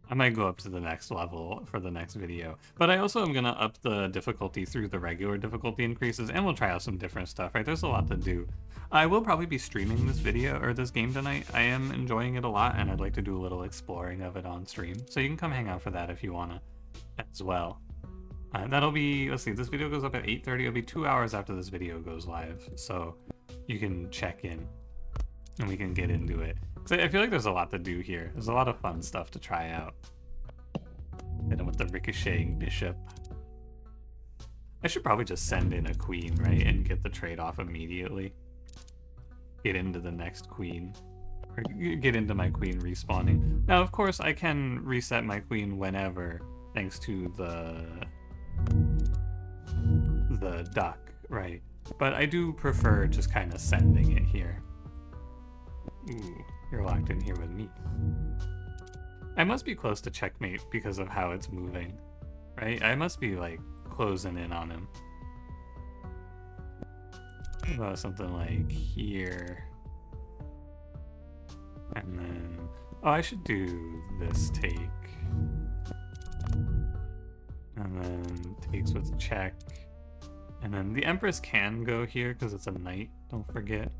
I might go up to the next level for the next video. But I also am going to up the difficulty through the regular difficulty increases, and we'll try out some different stuff, right? There's a lot to do. I will probably be streaming this video, or this game tonight. I am enjoying it a lot, and I'd like to do a little exploring of it on stream. So you can come hang out for that if you want to as well. That'll be, let's see, this video goes up at 8:30. It'll be 2 hours after this video goes live. So you can check in, and we can get into it. So I feel like there's a lot to do here. There's a lot of fun stuff to try out. Hit him with the ricocheting bishop. I should probably just send in a queen, right? And get the trade off immediately. Get into the next queen. Or get into my queen respawning. Now, of course, I can reset my queen whenever, thanks to the duck, right? But I do prefer just kind of sending it here. Ooh. You're locked in here with me. I must be close to checkmate because of how it's moving, right? I must be like closing in on him. What about something like here? And then, oh, I should do this take. And then takes with check. And then the Empress can go here because it's a knight, don't forget.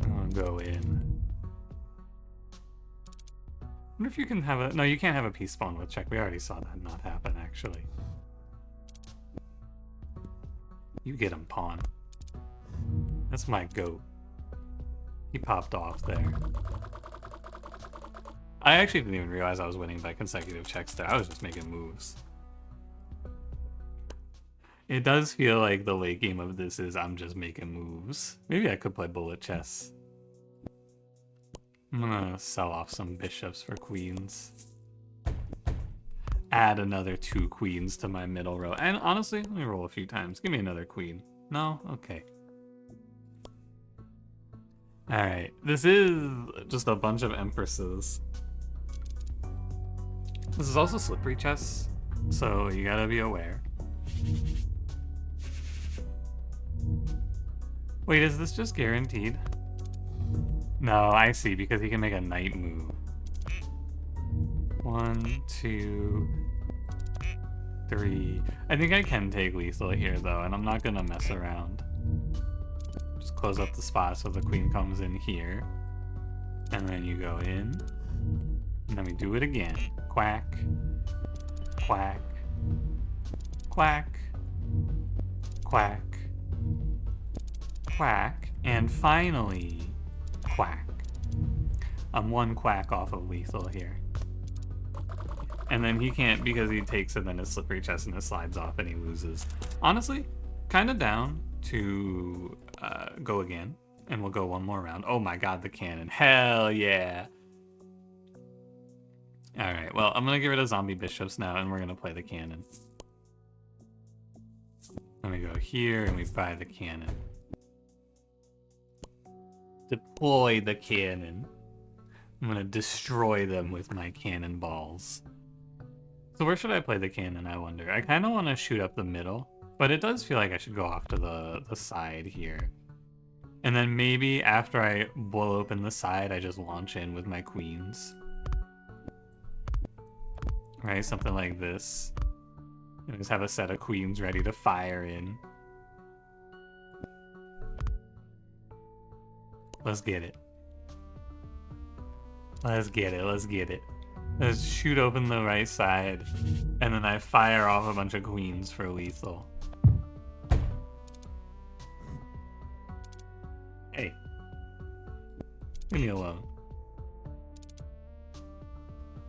I'll go in. I wonder if you can have a... No, you can't have a piece spawn with check. We already saw that not happen, actually. You get him, pawn. That's my goat. He popped off there. I actually didn't even realize I was winning by consecutive checks there. I was just making moves. It does feel like the late game of this is I'm just making moves. Maybe I could play bullet chess. I'm gonna sell off some bishops for queens. Add another 2 queens to my middle row. And honestly, let me roll a few times. Give me another queen. No? Okay. Alright, this is just a bunch of empresses. This is also slippery chess, so you gotta be aware. Wait, is this just guaranteed? No, I see, because he can make a knight move. 1, 2, 3. I think I can take lethal here, though, and I'm not gonna mess around. Just close up the spot so the queen comes in here. And then you go in. And then we do it again. Quack. Quack. Quack. Quack. Quack. And finally, quack. I'm 1 quack off of lethal here. And then he can't because he takes it, then his slippery chest and it slides off and he loses. Honestly, kind of down to go again. And we'll go 1 more round. Oh my god, the cannon. Hell yeah. Alright, well, I'm gonna get rid of zombie bishops now and we're gonna play the cannon. Then we go here and we buy the cannon. Deploy the cannon. I'm gonna destroy them with my cannonballs. So where should I play the cannon, I wonder? I kind of want to shoot up the middle, but it does feel like I should go off to the side here. And then maybe after I blow open the side, I just launch in with my queens. Right, something like this. And just have a set of queens ready to fire in. Let's get it. Let's get it, let's get it. Let's shoot open the right side, and then I fire off a bunch of queens for lethal. Hey. Leave me alone.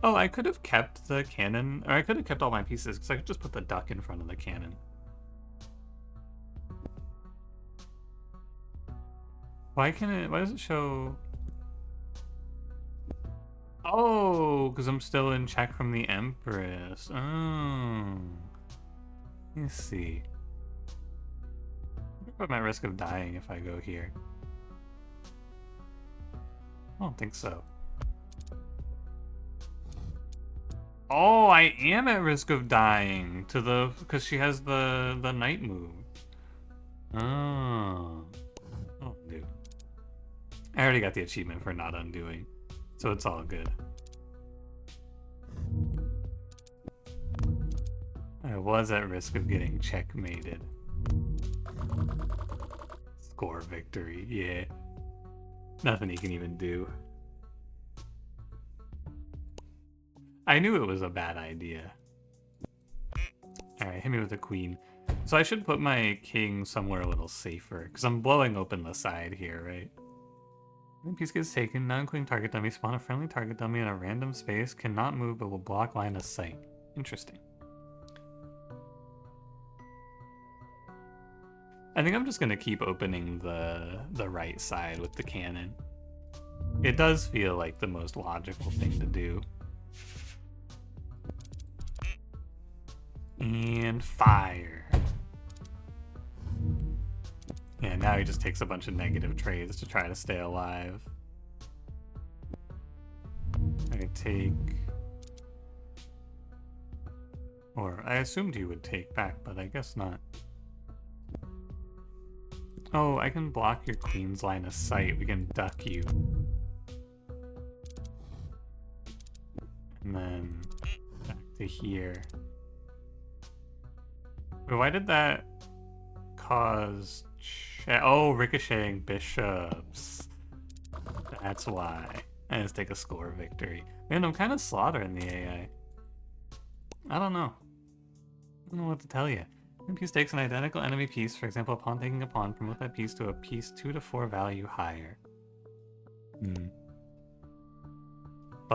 Oh, I could have kept the cannon, or I could have kept all my pieces, because I could just put the duck in front of the cannon. Why does it show... Oh, because I'm still in check from the Empress. Oh. Let's see. I'm at risk of dying if I go here. I don't think so. Oh, I am at risk of dying because she has the knight move. Oh. Oh, dude. I already got the achievement for not undoing. So it's all good. I was at risk of getting checkmated. Score victory, yeah. Nothing he can even do. I knew it was a bad idea. Alright, hit me with a queen. So I should put my king somewhere a little safer, because I'm blowing open the side here, right? When piece gets taken, non-queen target dummy, spawn a friendly target dummy in a random space, cannot move but will block line of sight. Interesting. I think I'm just gonna keep opening the right side with the cannon. It does feel like the most logical thing to do. And fire. Yeah, now he just takes a bunch of negative trades to try to stay alive. I take... Or, I assumed he would take back, but I guess not. Oh, I can block your queen's line of sight. We can duck you. And then back to here. But why did that cause... Oh, ricocheting bishops. That's why. I just take a score victory. Man, I'm kind of slaughtering the AI. I don't know. I don't know what to tell you. When a piece takes an identical enemy piece, for example, upon taking a pawn, promote that piece to a piece 2 to 4 value higher.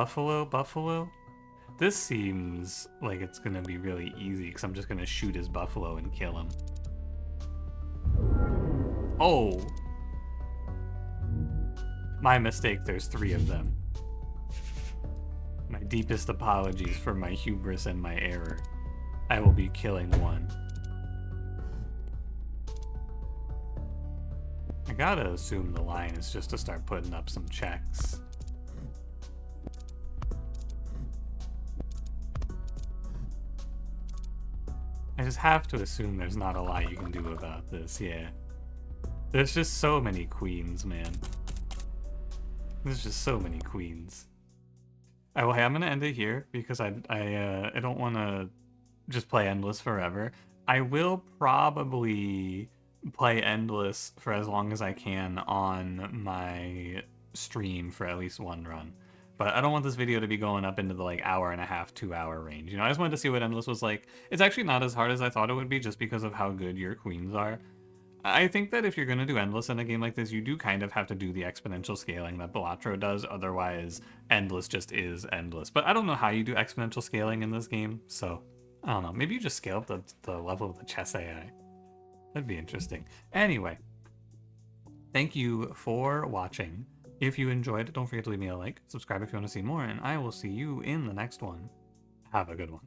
Buffalo? This seems like it's gonna be really easy because I'm just gonna shoot his buffalo and kill him. Oh! My mistake, there's 3 of them. My deepest apologies for my hubris and my error. I will be killing one. I gotta assume the line is just to start putting up some checks. I just have to assume there's not a lot you can do about this, yeah. There's just so many queens, man. There's just so many queens. Well, hey, I'm gonna end it here because I don't want to just play endless forever. I will probably play endless for as long as I can on my stream for at least one run. But I don't want this video to be going up into the like hour and a half, 2 hour range. You know, I just wanted to see what endless was like. It's actually not as hard as I thought it would be just because of how good your queens are. I think that if you're going to do endless in a game like this, you do kind of have to do the exponential scaling that Balatro does, otherwise endless just is endless. But I don't know how you do exponential scaling in this game, so I don't know. Maybe you just scale up the level of the chess AI. That'd be interesting. Anyway, thank you for watching. If you enjoyed, don't forget to leave me a like, subscribe if you want to see more, and I will see you in the next one. Have a good one.